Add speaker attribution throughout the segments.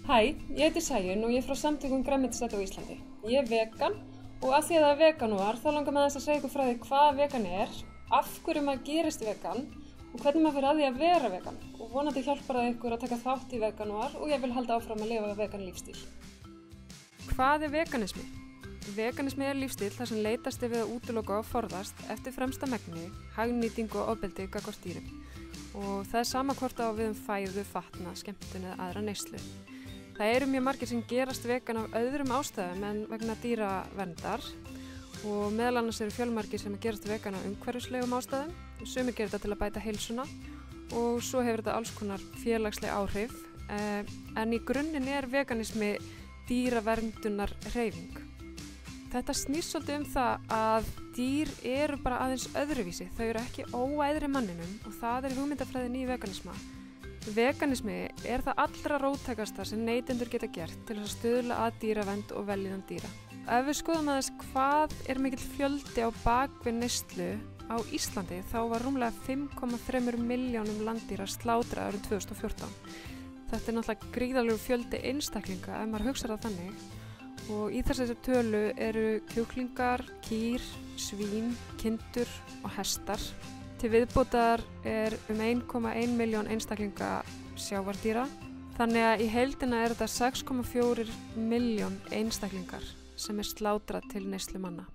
Speaker 1: Hæ, ég heiti Sæunn og ég er frá samtökum grænmetisæta á Íslandi. Ég er vegan og af því að það er veganúar þá langar maður að segja ykkur frá því hvað vegan er, af hverju maður gerist vegan og hvernig maður fyrir að því að vera vegan. Og vonandi hjálpar það ykkur að taka þátt í veganúar og ég vil halda áfram að lifa vegan lífstíl. Hvað er veganismi? Veganismi er lífstíl þar sem leitast við að útiloka og forðast eftir fremsta megni, hagnýtingu og ofbeldi gagnvart dýrum. Og það er sama hvort á við fæðu, fatnað, skemmtun eða aðra neyslu. Það eru mjög margir sem gerast vegan af öðrum ástæðum en vegna dýraverndar og meðal annars eru fjölmargir sem gerast vegan af umhverfislegum ástæðum. Sumir gera þetta til að bæta heilsuna og svo hefur þetta alls konar félagsleg áhrif. En í grunninn er veganismi dýraverndunar hreyfing. Þetta snýst svolítið það að dýr eru bara aðeins öðruvísi. Þau eru ekki óæðri manninum og það er hugmyndafræðin í veganisma. Veganismi er það allra róttækasta sem neytendur geta gert til að stuðla að dýravernd og vellíðan dýra. Ef við skoðum aðeins hvað er mikill fjöldi á bakvið neyslu á Íslandi þá var rúmlega 5,3 milljónum landdýra slátrað árið 2014. Þetta er náttúrulega gríðarlegur fjöldi einstaklinga ef maður hugsar það þannig. Og í þessari tölu eru kjúklingar, kýr, svín, kindur og hestar. Til viðbótar er 1,1 milljón einstaklinga sjávardýra. Þannig að í heildina er þetta 6,4 milljón einstaklingar sem er slátrað til neyslu manna.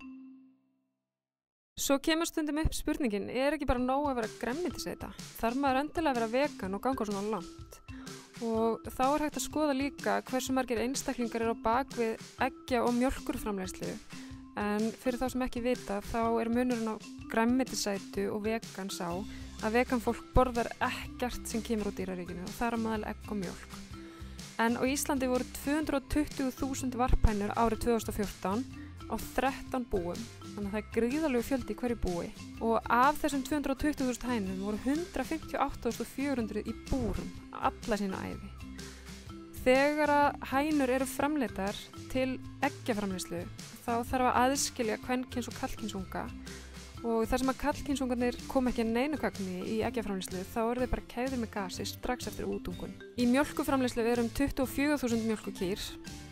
Speaker 1: Svo kemur stundum upp spurningin, er ekki bara nóg að vera grænmetisæta? Þarf maður endilega að vera vegan og ganga svona langt? Og þá er hægt að skoða líka hversu margir einstaklingar eru á bakvið eggja- og mjólkurframleiðslu. En fyrir þá sem ekki vita þá er munurinn á grænmetisætu og vegan sá að vegan fólk borðar ekkert sem kemur úr dýraríkinu og þar á meðal egg og mjólk. En á Íslandi voru 220.000 varphænur árið 2014 á 13 búum, þannig að það er gríðarlegur fjöldi í hverju búi. Og af þessum 220.000 hænum voru 158.400 í búrum alla sína ævi. Þegar að hænur eru framleiddar til eggjaframleiðslu þá þarf að aðskilja kvenkyns og karlkynsunga og þar sem að karlkynsungarnir koma ekki að neinu gagni í eggjaframleiðslu þá eru þeir bara keyrðir með gasi strax eftir útungun. Í mjólkurframleiðslu eru 24.000 mjólkukýr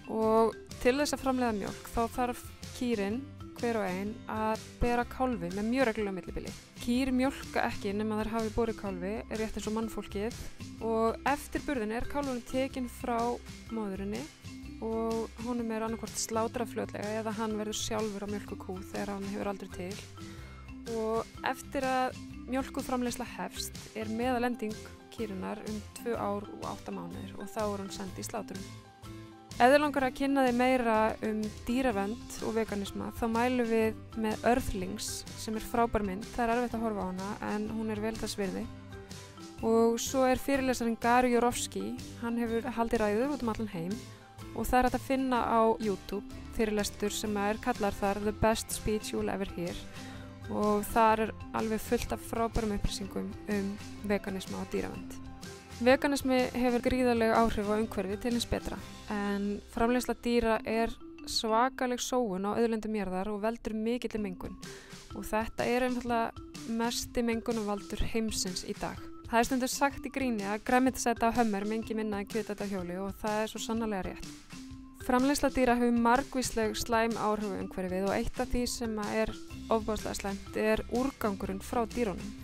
Speaker 1: og til þess að framleiða mjólk þá þarf kýrin hver og ein að bera kálfi með mjög reglulega millibili. Kýr mjólka ekki nema þær hafi borið kálfi, er rétt eins og mannfólkið og eftir burðin er kálfurinn tekinn frá móðurinni og honum er annarkvort slátrað fljótlega eða hann verður sjálfur á mjólkukú þegar hann hefur aldrei til. Og eftir að mjólkurframleiðsla hefst er meðalending kýrinnar 2 ár og 8 mánuðir og þá er hann send í slátrun. Ef þið langar að kynna þið meira dýravernd og veganisma þá mælum við með Earthlings sem er frábær mynd. Það er erfitt að horfa á hana en hún er vel þess virði. Og svo er fyrirlesarinn Gary Yourofsky, hann hefur haldið ræður út allan heim og það er hægt að finna á YouTube fyrirlestur sem er kallar þar The Best Speech You'll Ever Hear og þar er alveg fullt af frábærum upplýsingum veganisma og dýravernd. Veganismi hefur gríðarleg áhrif á umhverfi til hins betra, en framleiðsla dýra er svakaleg sóun á auðlindum jarðar og veldur mikilli mengun. Og þetta er einfaldlega mesti mengunarvaldur heimsins í dag. Það er stundum sagt í gríni að grænmetisæta á Hummer mengi minna en kjötæta hjóli og það er svo sannarlega rétt. Framleiðsla dýra hefur margvísleg slæm áhrif á umhverfið og eitt af því sem er ofboðslega slæmt er úrgangurinn frá dýrunum.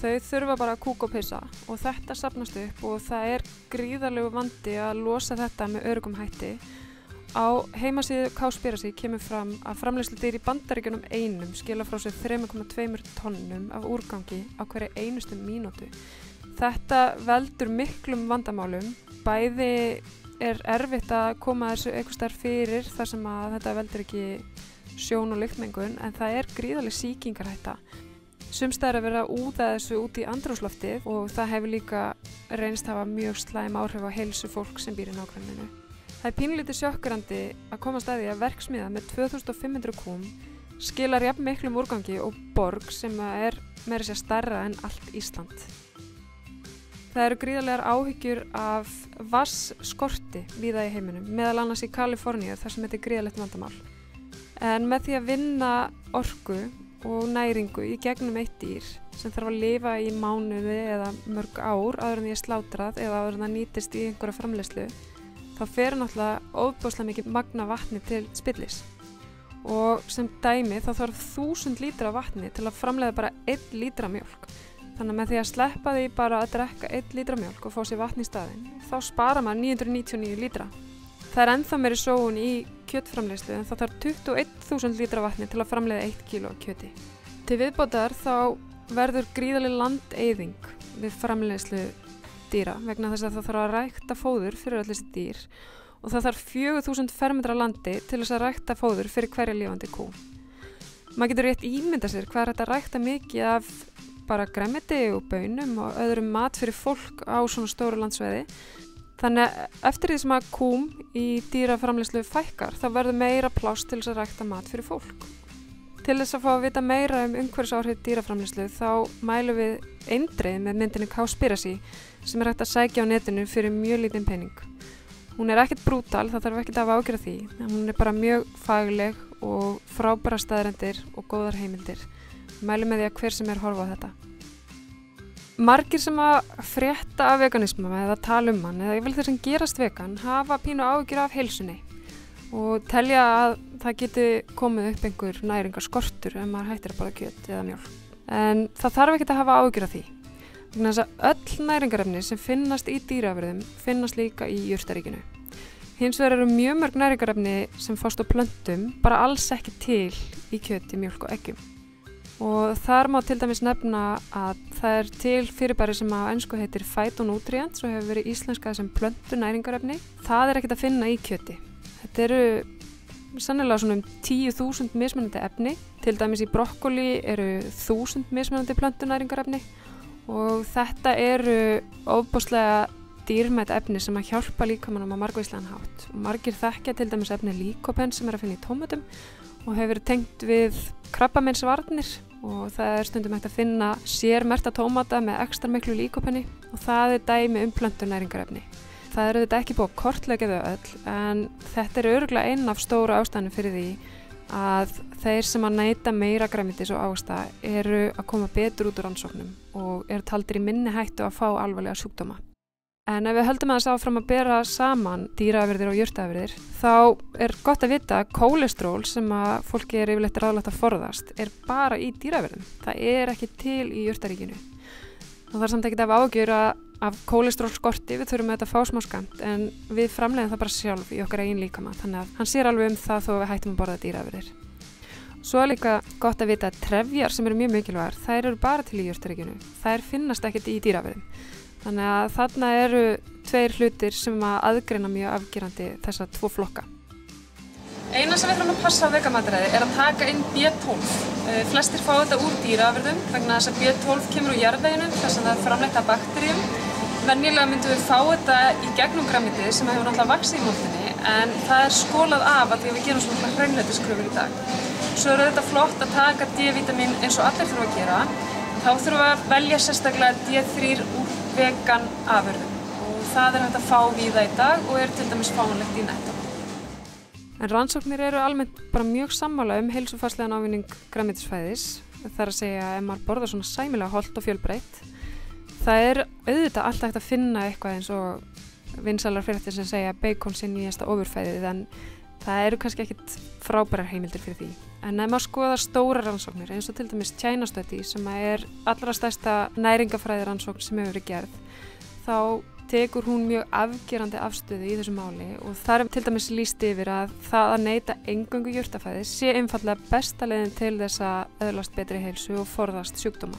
Speaker 1: Þau þurfa bara að kúka og pissa og þetta safnast upp og það er gríðarlegu vandi að losa þetta með öruggum hætti. Á heimasíðu Cowspiracy kemur fram að framleiðsludýr í Bandaríkjunum einum skila frá sér 3,2 tonnum af úrgangi á hverri einustu mínútu. Þetta veldur miklum vandamálum. Bæði er erfitt að koma þessu einhvers staðar fyrir þar sem að þetta veldur ekki sjón- og lyktmengun en það er gríðarleg sýkingarhætta. Sums staðar er verið að úða þessu út í andrúmsloftið og það hefur líka reynst hafa mjög slæm áhrif á heilsu fólk sem býr í nágrenninu. Það er pínlítið sjokkerandi að komast að því að verksmiðja með 2500 kúm skilar jafn miklum úrgangi og borg sem er meira að segja stærra en allt Ísland. Það eru gríðarlegar áhyggjur af vatnsskorti víða í heiminum, meðal annars í Kaliforníu þar sem þetta er gríðarlegt vandamál. En með því að vinna orku og næringu í gegnum eitt dýr sem þarf að lifa í mánuði eða mörg ár áður en því er slátrað eða áður en það nýtist í einhverja framleiðslu þá fer náttúrulega ofboðslega mikið magn af vatni til spillis. Og sem dæmi þá þarf 1000 lítra af vatni til að framleiða bara 1 lítra mjólk. Þannig að með því að sleppa því bara að drekka 1 lítra mjólk og fá sér vatn í staðinn, þá spara maður 999 lítra. Það ennþá meiri sóun í kjötframleiðslu en það þarf 21.000 lítra vatni til að framleiða 1 kíló af kjöti. Til viðbótar þá verður gríðarleg landeyðing við framleiðslu dýra vegna þess að það þarf að rækta fóður fyrir öll þessi dýr og það þarf 4000 fermetra landi til þess að rækta fóður fyrir hverja lifandi kú. Maður getur rétt ímynda sér hvað þetta rækta mikið af bara grænmeti og baunum og öðrum mat fyrir fólk á svona stóru landsvæði. Þannig að eftir því sem að kúm í dýraframleiðslu fækkar þá verður meira pláss til þess að rækta mat fyrir fólk. Til þess að fá að vita meira umhverfisáhrif dýraframleiðslu þá mælum við eindreið með myndinni Cowspiracy sem hægt að sækja á netinu fyrir mjög lítinn pening. Hún ekkert brútal, það þarf ekkert að hafa ágjörð því. Hún bara mjög fagleg og frábæra staðreyndir og góðar heimildir. Mælum með því að hver sem horfa á þetta. Margir sem að frétta af veganisma eða tala hann eða yfirleitt þeir sem gerast vegan hafa pínu áhyggjur af heilsunni og telja að það geti komið upp einhver næringarskortur ef maður hættir að borða kjöt eða mjólk. En það þarf ekkert að hafa áhyggjur af því. Vegna þess að öll næringarefni sem finnast í dýraafurðum finnast líka í jurtaríkinu. Hins vegar eru mjög mörg næringarefni sem fást á plöntum bara alls ekki til í kjöti, mjólk og eggjum. Og þar má til dæmis nefna að það til fyrirbæri sem á ensku heitir phytonutrients og hefur verið íslenskað sem plöntu næringarefni. Það ekkert að finna í kjöti. Þetta eru sennilega svona 10.000 mismunandi efni. Til dæmis í brokkoli eru 1000 mismunandi plöntu næringarefni og þetta eru ofboðslega dýrmæt efni sem að hjálpa líkamanum á margvíslegan hátt. Og margir þekkja til dæmis efni líkópen sem að finna í tómatum og hefur verið tengt við krabbameinsvarnir og það stundum hægt að finna sérmerkta tómata með ekstra miklu líkópeni og það dæmi plöntu næringarefni. Það auðvitað ekki búið að kortleggja þau öll en þetta örugglega einn af stóru ástæðunum fyrir því að þeir sem að neyta meira grænmetis og ávaxta eru að koma betur út úr rannsóknum og eru taldir í minni hættu að fá alvarlega sjúkdóma. En ef við höldum aðeins áfram að bera saman dýraafurðir og jurtaafurðir, þá gott að vita að kólesteról sem að fólki yfirleitt ráðlegt að forðast bara í dýraafurðum. Það ekki til í jurtaríkinu. Það þarf samt ekkert að hafa áhyggjur af kólesterólskorti, við þurfum að fá smá skammt, en við framleiðum það bara sjálf í okkar eigin líkama, þannig að hann sér alveg það þó við hættum að borða dýraafurðir. Svo líka gott að vita að trefjar sem eru mjög mikilvægar, þær eru bara til í jurtaríkinu. Þær finnast ekkert í dýraafurðum. Þannig að þarna eru 2 hlutir sem að aðgreina mjög afgerandi þessa 2 flokka. Eina sem við þurfum að passa á veganmataræði að taka inn B12. Flestir fá þetta úr dýraafurðum vegna þess að B12 kemur úr jarðveginum þar sem það framleitt af bakteríum. Venjulega myndum við fá þetta í gegnum grænmetið sem hefur náttúrulega vaxið í moldinni en það skolað af að því að við gerum svona hraunleitiskröfur í dag. Svo þetta flott að taka D-vítamín eins og allir þurfa að gera. Þá þurfum við að velja sérstaklega D3 úr vegan afurðum og það hægt að fá víða í dag og til dæmis fáanlegt í Netto. En rannsóknir eru almennt bara mjög sammála heilsufarslegan ávinning grænmetisfæðis. Það að segja ef maður borðar svona sæmilega hollt og fjölbreytt. Það auðvitað alltaf hægt að finna eitthvað eins og vinsælar fréttir sem segja bacon sé nýjasta ofurfæðið en það eru kannski ekkit frábærar heimildir fyrir því. En ef maður skoðar stóra rannsóknir eins og til dæmis China Study sem allra stærsta næringafræði rannsókn sem hefur verið gerð, þá tekur hún mjög afgerandi afstöðu í þessu máli og þar til dæmis lýst yfir að það að neyta eingöngu jurtafæði sé einfaldlega besta leiðin til þess að öðlast betri heilsu og forðast sjúkdóma.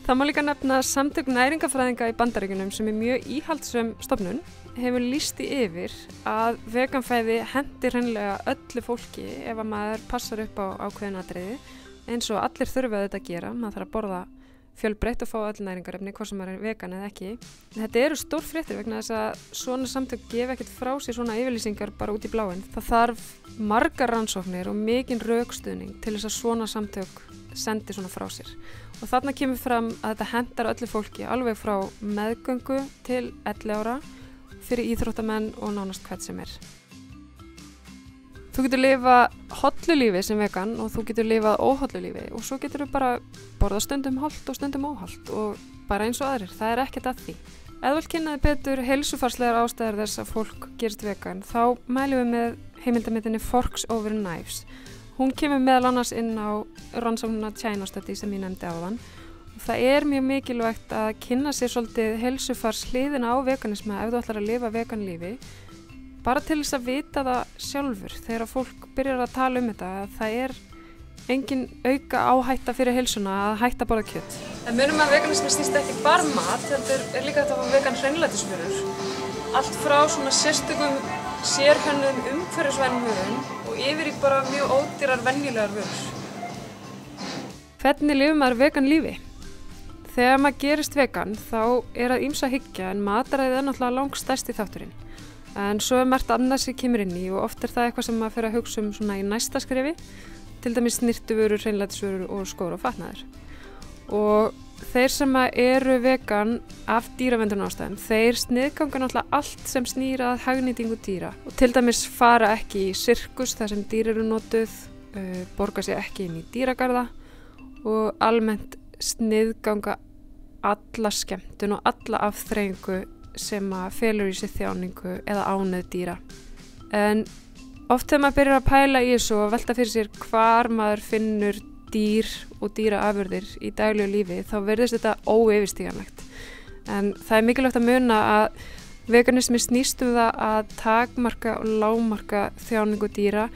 Speaker 1: Það má líka nefna samtök næringafræðinga í Bandaríkjunum sem mjög íhaldssöm stofnun hefur lýst yfir að veganfæði hendir hreinlega öllu fólki ef að maður passar upp á ákveðin atriði eins og allir þurfa þetta að gera, maður þarf að borða fjölbreytt og fá öll næringarefni hvort sem maður vegan eða ekki. Þetta eru stór fréttir vegna þess að svona samtök gefa ekkert frá sér svona yfirlýsingar bara út í bláinn. Það þarf margar rannsóknir og mikinn rökstuðning til þess að svona samtök sendi svona frá sér. Og þarna kemur fram að þetta hendar öllu fólki alveg frá meðgöngu til 11 ára fyrir íþróttamenn og nánast hvern sem Þú getur lifað hollu lífi sem vegan og þú getur lifað óhollu lífi og svo getur þú bara borða stundum hollt og stundum óhollt og bara eins og aðrir, það ekkert að því. Ef þú vilt kynna þér betur heilsufarslegar ástæður þess að fólk gerist vegan, þá mælum við með heimildamyndinni Forks Over Knives. Hún kemur meðal annars inn á rannsóknina China Study sem ég nefndi áðan. Það mjög mikilvægt að kynna sér svolítið heilsufars hliðina á veganisma ef þú ætlar að lifa vegan lífi, bara til þess að vita það sjálfur þegar fólk byrjar að tala þetta, að það engin auka áhætta fyrir heilsuna að hætta að borða kjöt. En munum að veganismi snýst ekki bara mat, heldur líka þetta að fá vegan hreinlætisvörur. Allt frá svona sérstökum sérhönnum umhverfisvænum vörum og yfir í bara mjög ódýrar venjulegar vörur. Hvernig lifir maður vegan lífi? Þegar maður gerist vegan þá að ýmsu að hyggja en mataræðið náttúrulega langstærsti þátturinn. En svo margt annað sem kemur inn í og oft það eitthvað sem maður fer að hugsa svona í næsta skrefi, til dæmis snyrtivörur, hreinlætisvörur og skór og fatnaður. Og þeir sem eru vegan af dýraverndarástæðum, þeir sniðganga náttúrulega allt sem snýr að hagnýtingu dýra. Og til dæmis fara ekki í sirkus þar sem dýr eru notuð, borga sig ekki inn í dýragarða og almennt sniðganga alla skemmtun og alla afþreyingu sem felur í sig þjáningu eða ánauð dýra. En oft þegar maður byrjar að pæla í þessu og velta fyrir sér hvar maður finnur dýr og dýraafurðir í daglegu lífi, þá verðist þetta óyfirstíganlegt. En það mikilvægt að muna að veganismi snýst það að takmarka og lágmarka þjáningu dýra.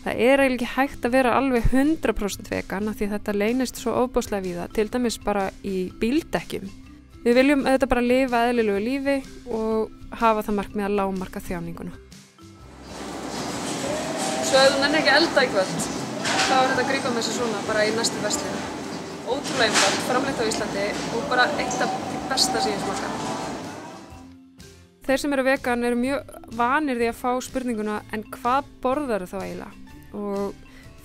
Speaker 1: Það eiginlega ekki hægt að vera alveg 100% vegan af því þetta leynist svo ofboðslega víða, til dæmis bara í bíldekkjum. Við viljum auðvitað bara lifa eðlilegu lífi og hafa það markmið að lágmarka þjáninguna. Svo ef þú nennir ekki að elda í kvöld, þá þetta að grípa með þessu svona bara í næstu verslun. Ótrúlega einfalt, framleitt á Íslandi og bara eitt af því besta sem ég smakka. Þeir sem eru vegan eru mjög vanir því að fá spurninguna en hvað borðar þá eiginlega? Og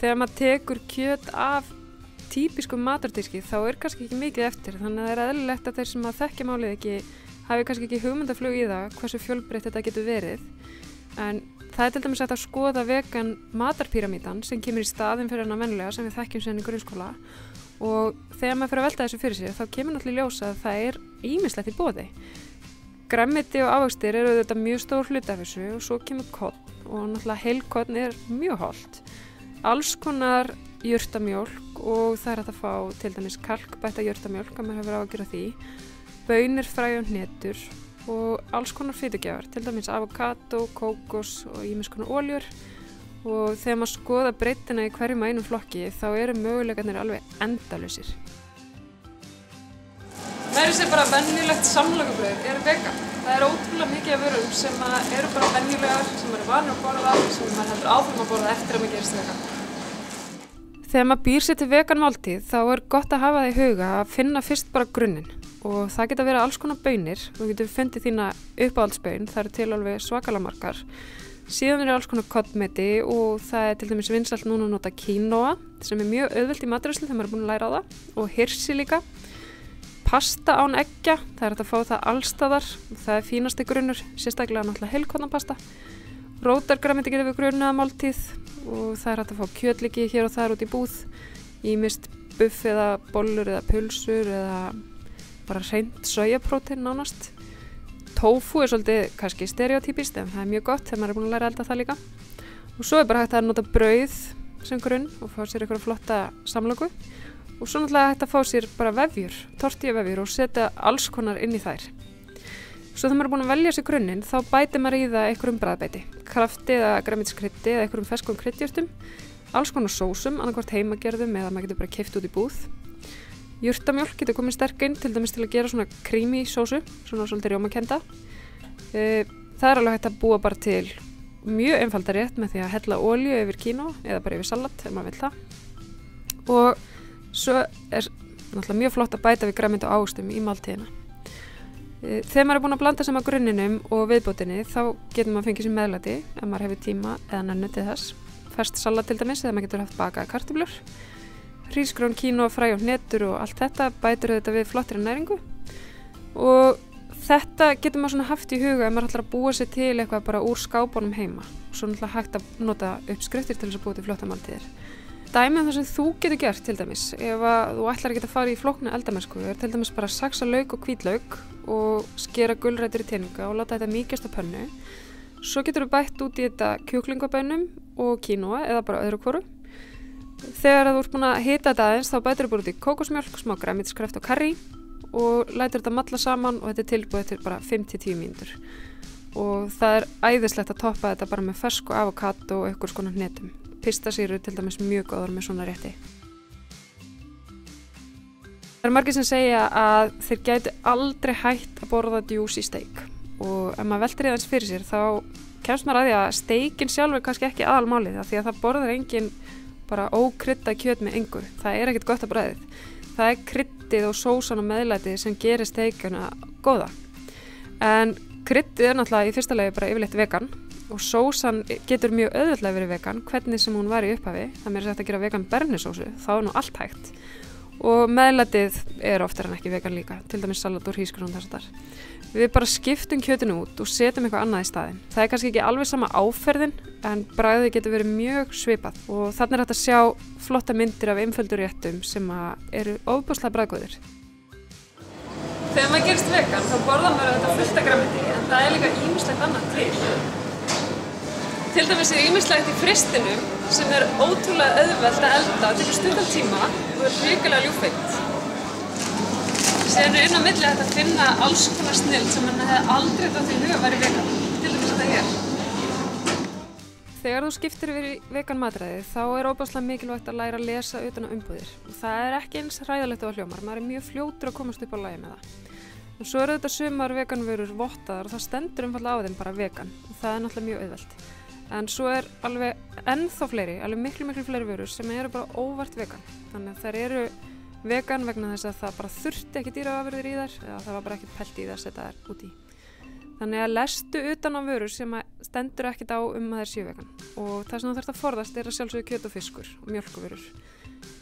Speaker 1: þegar maður tekur kjöt af típiskum matardiski þá kannski ekki mikið eftir, þannig að það eðlilegt að þeir sem að þekkja málið ekki hafi kannski ekki hugmyndaflug í það hversu fjölbreytt þetta getur verið. En það til dæmis hægt að skoða vegan matarpíramídan sem kemur í staðinn fyrir hana venjulega sem við þekkjum síðan í grunnskóla og þegar maður fyrir að velta þessu fyrir sér þá kemur náttúrulega í ljós að það ýmislegt í boði. Grænmeti og ávextir eru þetta mjög stór hluti af þessu og svo kemur korn og náttúrulega heilkorn mjög hollt. Alls konar jurtamjólk og það hægt að fá til dæmis kalkbætta jurtamjólk að maður hefur áhyggjur af því, baunir, fræ og hnetur og alls konar fitugjafar, til dæmis avokado, kókos og ýmiss konar oljur og þegar maður skoða breiddina í hverjum einum flokki þá eru möguleikarnir alveg endalausir. Meira sér bara venjulegt samlokubrauð vegan. Það ótrúlega mikið af vörum sem eru bara venjulegar, sem maður vanur að borða, sem maður heldur áfram að borða eftir að maður gerist vegan. Þegar maður býr sér til vegan máltíð þá gott að hafa það í huga að finna fyrst bara grunninn. Og það geta verið alls konar baunir, þú getur fundið þína uppáhaldsbaun, það eru til alveg svakalega margar. Síðan alls konar kornmeti og það til dæmis vinsælt núna að nota quinoa sem mjög auðvelt í matreiðslu þegar maður búin að læra á það og hirsi líka. Pasta án eggja, það hægt að fá það allstaðar, það fínasti grunnur, sérstaklega náttúrulega heilkornapasta. Rótargrænmeti getur við grunnaða máltíð og það hægt að fá kjötlíki hér og þar út í búð, ýmist buff eða bollur eða pulsur eða bara hreint sojaprótein nánast. Tofu svolítið kannski stereotypist en það mjög gott þegar maður búin að læra að elda það líka. Og svo bara hægt að nota brauð sem grunn og fá sér eitthvað flotta samloku. Og svo náttúrulega hægt að fá sér bara vefjur, tortilluvefjur og setja alls konar inn í þær. Svo þegar maður búin að velja sér grunninn þá bætir maður í það einhverjum bragðbæti, krafti eða grænmetiskryddi eða einhverjum ferskum kryddjurtum, alls konar sósum, annarkvort heimagerðum eða maður getur bara keypt út í búð. Jurtamjólk getur komið sterk inn til dæmis til að gera svona creamy sósu, svona svolítið rjómakennda. Það alveg hægt að búa bara til mjög einfalda rétt með því að hella olíu yfir quinoa eða bara yfir salat ef maður vill það. Og svo náttúrulega mjög flott að bæta við grænmeti og ávöxtum í máltíðina. Þegar maður búin að blanda saman grunninum og viðbótinni þá getur maður fengið sér meðlæti ef maður hefur tíma eða nennu til þess. Ferskt salat til dæmis eða maður getur haft bakaðar kartöflur. Hrísgrjón, quinoa, fræ og hnetur og allt þetta bætir þetta við flottri næringu. Og þetta getur maður svona haft í huga ef maður ætlar að búa sér til eitthvað bara úr skápunum heima. Svo náttúrulega hægt að nota uppskriftir til þess að búa til flotta máltíðir. Dæmi það sem þú getur gert til dæmis ef þú ætlar ekki að fara í flókna eldamennsku til dæmis bara saxa lauk og hvítlauk og skera gulrætur í teninga og láta þetta mýkjast á pönnu. Svo getur við bætt út í þetta kjúklingabönum og quinoa eða bara öðru hvoru. Þegar þú ert búin að hita þetta aðeins þá bætir þú bara út í kókosmjólk, smá grænmetiskraft og karrí og lætur þetta malla saman og þetta er tilbúið til bara 5-10 mínútur. Og það er æðislegt að toppa þetta bara með fersku avokado og einhvers konar hnetum. Pistasýrur til dæmis mjög góðar með svona rétti. Það eru margir sem segja að þeir gætu aldrei hætt að borða juicy steak og ef maður veltir í aðeins fyrir sér þá kemst maður að því að steikin sjálf er kannski ekki aðalmálið því að það borðar enginn bara ókryddað kjöt með engu. Það er ekkert gott að bragðið. Það er kryddið og sósan og meðlætið sem gerir steikina góða. En kryddið er náttúrulega í fyrsta lagi bara yfirleitt vegan og sósan getur mjög auðveldlega verið vegan, hvernig sem hún var í upphafi. Það er hægt að gera vegan bernisósu, þá er nú allt hægt. Og meðlætið er oftar en ekki vegan líka, til dæmis salat og hrísgrjón þess að þar. Við bara skiptum kjötinu út og setjum eitthvað annað í staðinn. Það er kannski ekki alveg sama áferðin, en bragðið getur verið mjög svipað. Og þarna er hægt að sjá flotta myndir af einföldur réttum sem eru ofboðslega bragðgóðir. Þegar maður gerist vegan, þá borðar maður þetta fullt af grænmeti, en það er líka ýmislegt annað til. Til dæmis er ýmislegt í fristinum sem er ótrúlega auðvelt að elda, tekur stuttan tíma og er hrikalega ljúffengt. Síðan er inn á milli hægt að finna alls konar snilld sem mann hefði aldrei dottið í hug að vera vegan, til dæmis þetta hér. Þegar þú skiptir yfir í vegan matræði þá er óbærslega mikilvægt að læra að lesa utan á umbúðir. Og það er ekki eins hræðilegt á hljómar, maður er mjög fljótur að komast upp á lagi með það. En svo eru þetta sumar veganvörur vottaðar og það stendur einfaldlega á þeim bara vegan og það er náttúrulega mjög auðvelt. En svo er alveg ennþá fleiri, alveg miklu fleiri vörur sem eru bara óvart vegan. Þannig að þær eru vegan vegna þess að það bara þurfti ekki dýraafurðir í þær eða það var bara ekkert pælt í það að setja þær út í. Þannig að lestu utan á vörur sem stendur ekkert á að þær séu vegan og það sem þú þarft að forðast er að sjálfsögðu kjöt og fiskur og mjólkurvörur.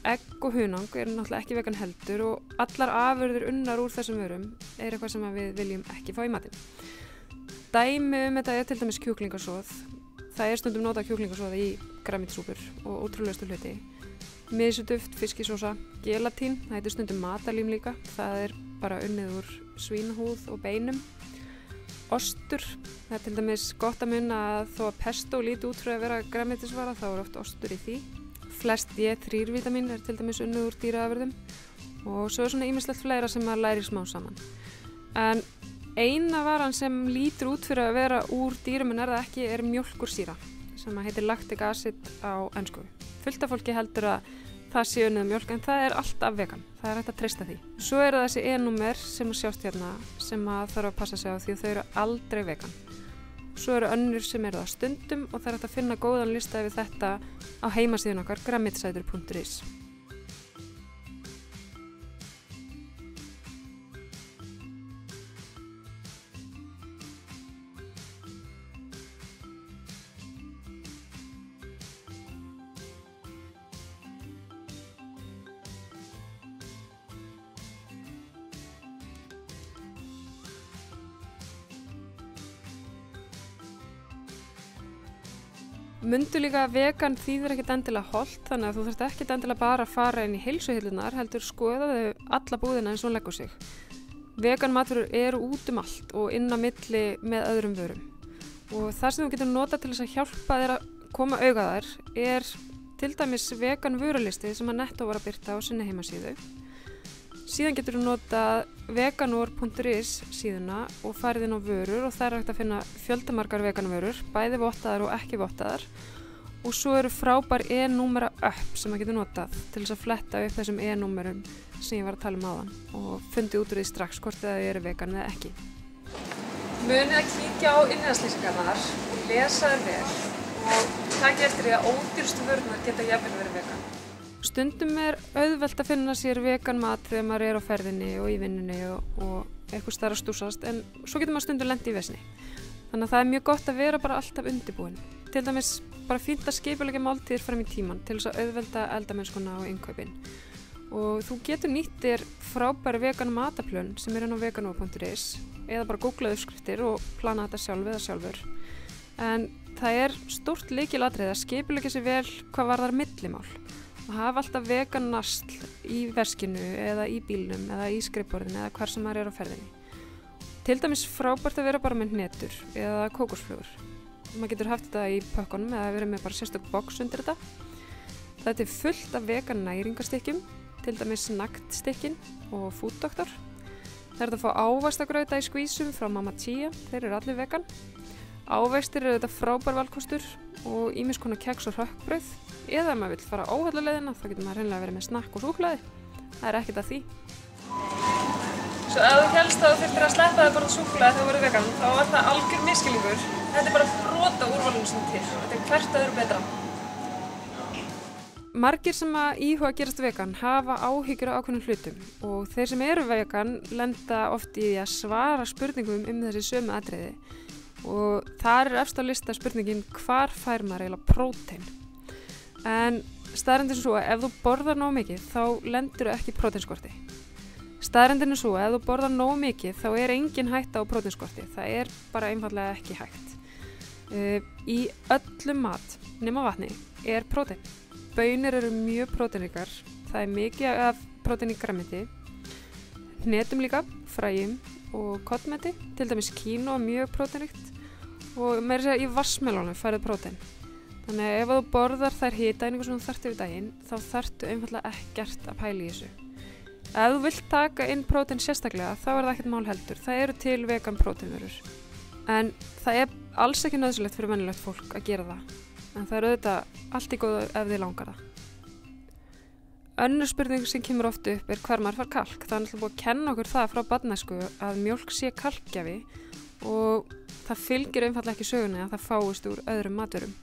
Speaker 1: Egg og hunang eru náttúrulega ekki vegan heldur og allar afurðir unnar úr þessum vörum er eitthvað sem við viljum ekki fá í matinn. Dæmi þetta er til dæmis kjúklingasoð. Það er stundum notað kjúklingasoð í grænmetisúpur og ótrúlegustu hluti. Mysuduft, fiskisósa, gelatín, það heitir stundum matarlím líka, það er bara unnið úr svínahúð og beinum. Ostur, það er til dæmis gott að muna að þó að pesto líti út fyrir að vera grænmetisvara þá er oft ostur í því. Flest D3-vítamín er til dæmis unnið úr dýraafurðum og svo er svona ýmislegt fleira sem maður lærir smá saman. En eina varan sem lítur út fyrir að vera úr dýrum en það ekki er mjólkursýra sem heitir lactic acid á ensku. Fullt af fólki heldur að það sé unnið mjólk en það er alltaf vegan. Það er hægt að treysta því. Svo eru þessi E-númer sem sjást hérna sem þarf að passa sig á því þau eru aldrei vegan. Svo eru önnur sem eru það stundum og það er hægt að finna góðan lista yfir þetta á heimasíðun okkar grænmetisætur.is. Mundu líka að vegan þýðir ekkert endilega hollt, þannig að þú þarft ekkert endilega bara að fara inn í heilsuhillurnar, heldur skoða þau alla búðina eins og hún leggur sig. Vegan matvörur eru út um allt og inn á milli með öðrum vörum. Og það sem þú getur notað til þess að hjálpa þér að koma auga þær er til dæmis vegan vörulisti sem að Netto var að birta á sinni heimasíðu. Síðan getur þú notað veganor.is síðuna og farið inn á vörur og það er hægt að finna fjöldamargar veganvörur, bæði vottaðar og ekki vottaðar. Og svo eru frábær E-númera upp sem maður getur notað til þess að fletta upp þessum E-númerum sem ég var að tala um áðan og fundi út úr því strax hvort þau eru vegan eða ekki. Munið að kíkja á innihaldslýsingarnar og lesa þær vel og takið eftir því að ódýrustu vörurnar geta jafnvel verið vegan. Stundum er auðvelt að finna sér vegan mat þegar maður er á ferðinni og í vinnunni og eitthvað staðar að stúsast en svo getur maður stundum lent í vesni. Þannig að það er mjög gott að vera bara alltaf undirbúin. Til dæmis bara fínt að skipuleggja máltíðir fram í tíman til þess að auðvelda eldamennskuna og innkaupin. Og þú getur nýtt þér frábæri vegan mataplön sem er inn á veganor.is eða bara googla uppskriftir og plana þetta sjálf eða sjálfur. En það er stórt lykilatriði að skipuleggja sér vel hvað varðar millimál. Og hafa alltaf vegan nasl í veskinu eða í bílnum eða í skrifborðinu eða hvar sem maður er á ferðinni. til dæmis frábært að vera bara með hnetur eða kókosflögur. Maður getur haft þetta í pökkunum eða verið með bara sérstök box undir þetta. Þetta fullt af vegan næringarstykkjum, til dæmis naktstykkin og Food Doctor. Það að fá ávaxtagrauta í skvísum frá Mamma Chia, þeir eru allir vegan. Ávextir eru þetta frábær valkostur og ýmiss konar keks og hrökkbrauð. Eða ef maður vill fara óhallaleiðina, þá getur maður hreinlega verið með snakk og súkkulaði. Það er ekkert að því. Svo ef þú hélst að þú þyrftir að sleppa það bara súkkulaði þegar þú verður vegan, þá er það algjör misskilningur. Þetta er bara brot af úrvalinu sem til. Þetta er hvert öðru betra. Margir sem að íhuga að gerast vegan hafa áhyggjur á ákveðnum hlutum og þeir sem eru vegan lenda oft í að svara spurningum þessi sömu atriði og þar er efst á lista spurningin hvar fær maður eiginlega prótein. En staðreyndin er svo að ef þú borðar nógu mikið þá lendir þú ekki í próteinskorti. Staðreyndin er svo að ef þú borðar nógu mikið þá er engin hætta á próteinskorti. Það er bara einfaldlega ekki hægt. Í öllum mat nema vatni er prótein. Baunir eru mjög próteinríkar, það er mikið af prótein í grænmeti, hnetum líka, fræjum og kollmeti, til dæmis kíno mjög próteinríkt og meira að segja í vassmelónum færðu prótein. Þannig að ef þú borðar þær hitaeiningar sem þú þarft yfir daginn, þá þarftu einfaldlega ekkert að pæla í þessu. Ef þú vilt taka inn prótein sérstaklega, þá er það ekkert mál heldur, það eru til vegan próteinvörur. En það er alls ekki nauðsynlegt fyrir venjulegt fólk að gera það. En það er auðvitað allt í góðu ef þið langar það. Önnur spurning sem kemur oft upp er hvar maður fær kalk. Það er náttúrulega búið að kenna okkur það frá barnæsku að mjólk sé kalkgjafi og það fylgir einfaldlega ekki sögunni að það fáist úr öðrum matvörum.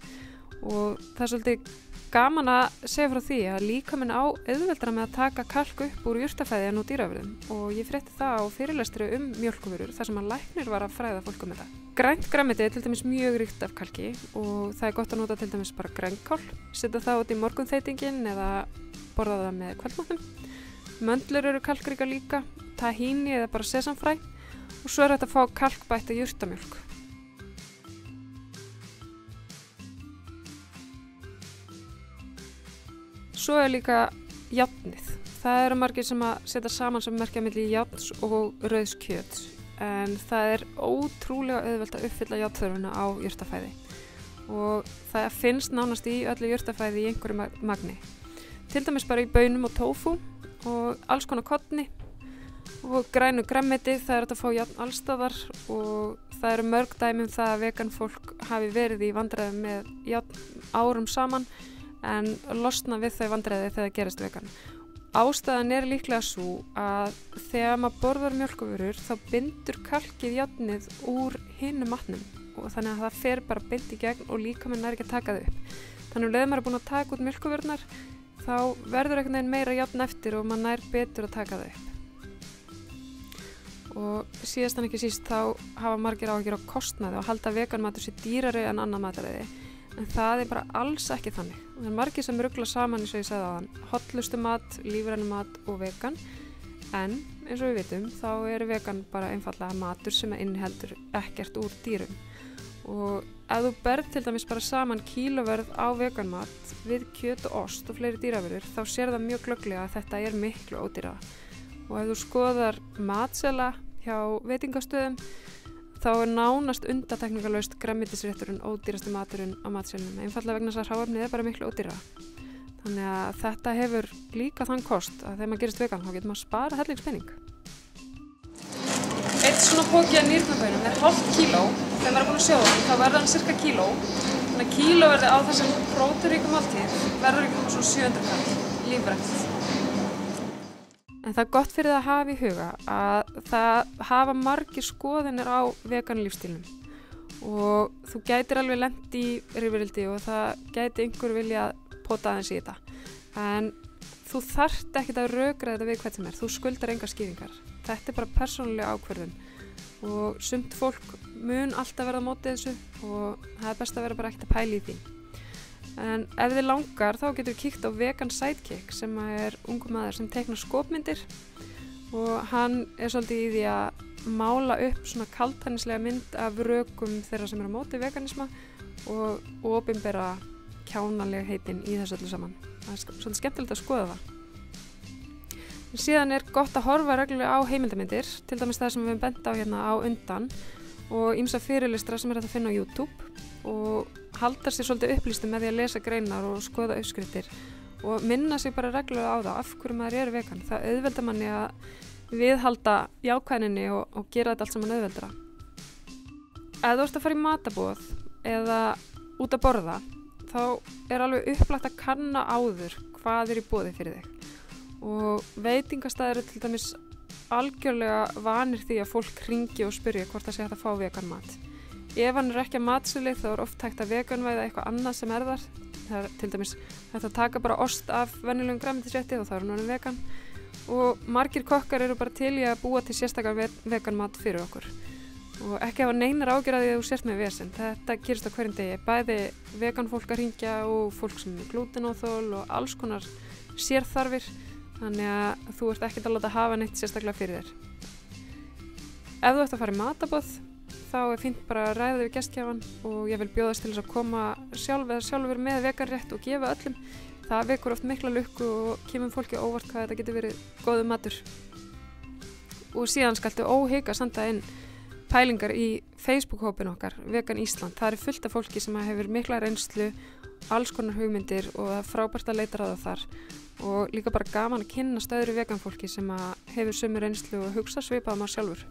Speaker 1: Og það er svolítið gaman að segja frá því að líkaminn á auðveldara með að taka kalk upp úr jurtafæði en úr dýraafurðum og ég frétti það á fyrirlestri mjólkurvörur þar sem að læknir var að fræða fólk þetta. Grænt grænmeti er til dæmis mjög ríkt af kalki og það er gott að nota til dæmis bara grænkál, setja það út í morgunþeytingin eða borða það með kvöldmatnum. Möndlur eru kalkríkar líka, tahini eða bara sesamfræ og svo er þetta að fá kalkbætta jurtamjólk. Svo er líka járnið. Það eru margir sem að setja saman sem merkja milli járns og rauðs kjöts. En það er ótrúlega auðvelt að uppfylla járnþörfina á jurtafæði og það finnst nánast í öllu jurtafæði í einhverju magni. Til dæmis bara í baunum og tofu og alls konar korni og grænu grænmeti, það er að fá járn allstaðar og það eru mörg dæmi það að vegan fólk hafi verið í vandræðum með járn árum saman en losna við þau vandræði þegar það gerist vegan. Ástæðan er líklega svo að þegar maður borðar mjólkurvörur þá bindur kalkið járnið úr hinum matnum og þannig að það fer bara beint í gegn og líkaminn nær ekki að taka það upp. Þannig að maður er búin að taka út mjólkurvörurnar þá verður einhvern veginn meira járn eftir og maður nær betur að taka það upp. Og síðast en ekki síst þá hafa margir áhyggjur á kostnaði og halda veganmatur sé dýrari en annað mataræði. En það er bara alls ekki þannig. Það er margir sem rugla saman eins og ég sagði áðan, hollustu mat, lífrænan mat og vegan. En eins og við vitum þá er vegan bara einfaldlega matur sem inniheldur ekkert úr dýrum. Og ef þú berð til dæmis bara saman kílóverð á veganmat við kjöt og ost og fleiri dýravörur þá sér það mjög glögglega að þetta er miklu ódýrara. Og ef þú skoðar matsela hjá veitingastöðum þá er nánast undantekningarlaust grænmetisrétturinn ódýrasti maturinn á matseðlinum. Einfaldlega vegna þess að hráefnið er bara miklu ódýrara. Þannig að þetta hefur líka þann kost að þegar maður gerist vegan þá getur maður spara hellingspenning. Eitt svona póki af nýrnabaunum er hálft kíló. Þegar maður er búin að sjóða hann þá verður hann cirka kíló. Þannig að kílóverðið á þessum próteinríku máltíð verður ekki svona 700 kall lífrænt. En það er gott fyrir það að hafa í huga að það hafa margir skoðanir á vegan lífstílnum og þú gætir alveg lent í rifrildi og það gæti einhver vilja pota aðeins í þetta. En þú þarft ekkert að rökra þetta við hvern sem er, þú skuldar engar skýringar. Þetta er bara persónuleg ákvörðun og sumt fólk mun alltaf verða á móti þessu og það er best að vera bara ekkert að pæla í því. En ef þið langar þá getur kíkt á Vegan Sidekick sem er ungur maður sem teiknar skopmyndir og hann er svolítið í því að mála upp svona kaldhæðnislega mynd af rökum þeirra sem eru á móti veganisma og opinbera kjánaleg heitin í þessu öllu saman. Það er svolítið skemmtilegt að skoða það. Síðan gott að horfa reglulega á heimildarmyndir, til dæmis það sem við höfum bent á hérna á undan og ýmsa fyrirlestra sem hægt að finna á YouTube og halda sér svolítið upplýstum með því að lesa greinar og skoða uppskriftir og minna sig bara reglulega á það af hverju maður vegan. Það auðveldar manni að viðhalda jákvæðninni og gera þetta allt saman auðveldara. Ef þú ert að fara í matarboð eða út að borða, þá alveg upplagt að kanna áður hvað í boði fyrir þig. Og veitingastæðir eru til dæmis algjörlega vanir því að fólk hringi og spyrja hvort það sé hægt að fá vegan mat. Ef hann ekki að matsölu þá oft hægt að veganvæða eitthvað annað sem þar. Það til dæmis hægt að taka bara ost af venjulegum grænmetisrétti og þá hann orðinn vegan. Og margir kokkar eru bara til í að búa til sérstakar vegan mat fyrir okkur. Og ekki hafa neinar ágjör að því að þú sért með vesen. Þetta gerist á hverjum degi. Bæði vegan fólk að hringja og fólk sem er glútenóþol og alls konar sérþarfir. Þannig að þú ert ekkert að láta hafa neitt sérstaklega fyrir þér. Ef þú ert að fara í matarboð, þá fínt bara að ræða við gestkjafann og ég vil bjóðast til þess að koma sjálfur með veganrétt og gefa öllum. Það vekur oft mikla lukku og kemur fólki óvart hvað þetta getur verið góður matur. Og síðan skaltu óhika senda inn pælingar í Facebook-hópin okkar, Vegan Ísland. Það fullt af fólki sem hefur mikla reynslu, alls konar hugmyndir og það frábært að leita ráða þar. Og líka bara gaman að kynnast öðru veganfólki sem hefur sömu reynslu og hugsa svipað maður sjálfur.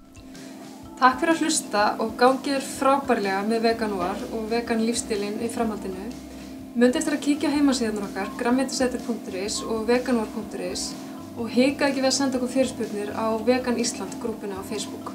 Speaker 1: Takk fyrir að hlusta og gangið frábærlega með veganúar og vegan lífstílinn í framhaldinu. Mundu eftir að kíkja á heimasíðurnar okkar, grænmetisætur.is og veganúar.is og hika ekki við að senda okkur fyrirspurnir á Vegan Ísland grúppuna á Facebook.